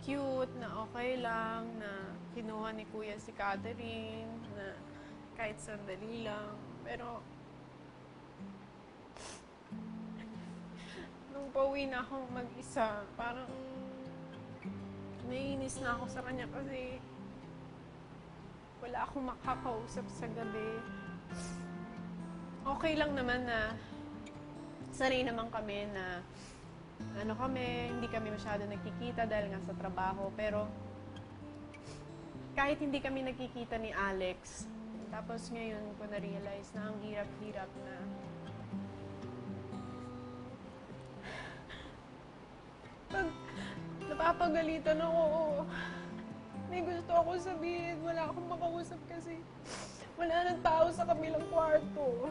cute, na okay lang, na kinuha ni Kuya si Catherine, na kahit sandali lang. Pero, nung pauwi na akong mag-isa, parang naiinis na ako sa kanya kasi wala akong makakausap sa gabi. Okay lang naman na sanay naman kami na hindi kami masyado nagkikita dahil nga sa trabaho. Pero kahit hindi kami nagkikita ni Alex, tapos ngayon ko na-realize na ang hirap-hirap na pag napapagalitan ako, may gusto ako sabihin, wala akong makausap kasi wala nang tao sa kabilang kwarto.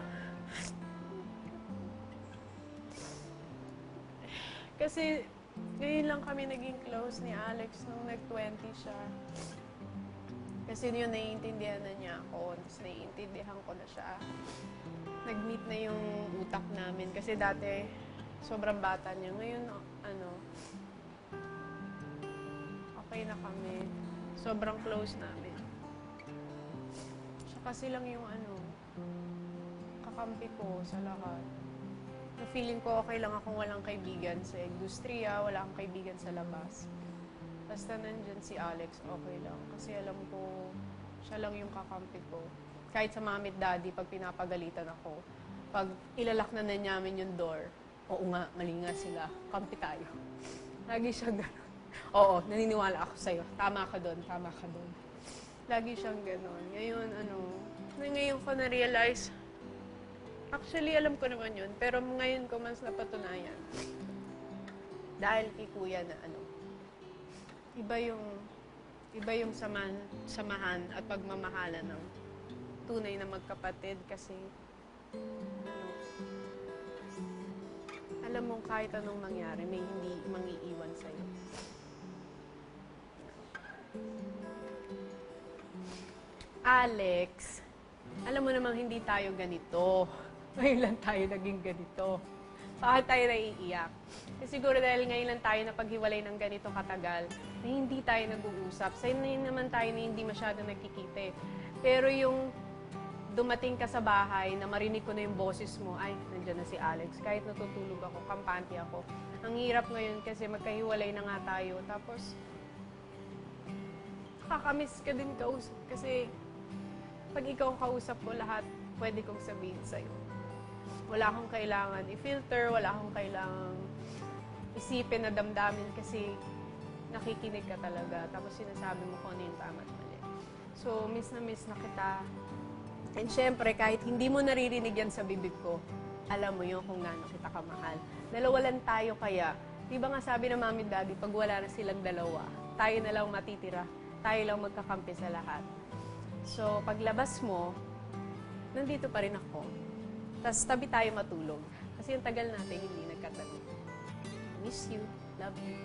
Kasi ngayon lang kami naging close ni Alex nung nag-20 siya. Kasi yun, naiintindihan na niya ako. Tapos naiintindihan ko na siya. Nag-meet na yung utak namin. Kasi dati, sobrang bata niya. Ngayon, okay na kami. Sobrang close namin. Siya kasi lang yung kakampi ko sa lahat. Na feeling ko okay lang akong walang kaibigan sa industriya, wala akong kaibigan sa labas. Basta nandyan si Alex, okay lang. Kasi alam ko, siya lang yung kakampi ko. Kahit sa mami at daddy, pag pinapagalitan ako, pag ilalak na namin yung door, oo nga, mali nga sila, kampi tayo. Lagi siyang gano'n. Oo, naniniwala ako sa'yo. Tama ka doon, tama ka doon. Lagi siyang gano'n. Ngayon ko na-realize, actually, alam ko naman yun, pero ngayon ko mas napatunayan. Dahil kay Kuya na iba yung samahan at pagmamahalan ng tunay na magkapatid kasi alam mong kahit anong mangyari, may hindi mangiiwan sa'yo. Alex, alam mo namang hindi tayo ganito. Ngayon lang tayo naging ganito. Bakit tayo naiiyak? Kasi siguro dahil ngayon lang tayo napaghiwalay ng ganito katagal, na hindi tayo nag-uusap. Sa'yo naman tayo na hindi masyado nagkikita. Pero yung dumating ka sa bahay, na marinig ko na yung boses mo, ay, nandiyan na si Alex. Kahit natutulog ako, kampante ako. Ang hirap ngayon kasi magkahiwalay na nga tayo. Tapos, kakamiss ka din kausap. Kasi, pag ikaw kausap ko, lahat pwede kong sabihin sa'yo. Wala akong kailangan i-filter, wala akong kailangan isipin na damdamin kasi nakikinig ka talaga. Tapos sinasabi mo kung ano yung tama at mali. So, miss na kita. And syempre, kahit hindi mo naririnig yan sa bibig ko, alam mo yun kung gaano kita kamahal. Dalawa lang tayo kaya. Di ba nga sabi ng mami daddy, pag wala na silang dalawa, tayo na lang matitira. Tayo lang magkakampi sa lahat. So, paglabas mo, nandito pa rin ako. Tapos tabi tayo matulog. Kasi yung tagal natin hindi nagkatabi. Miss you. Love you.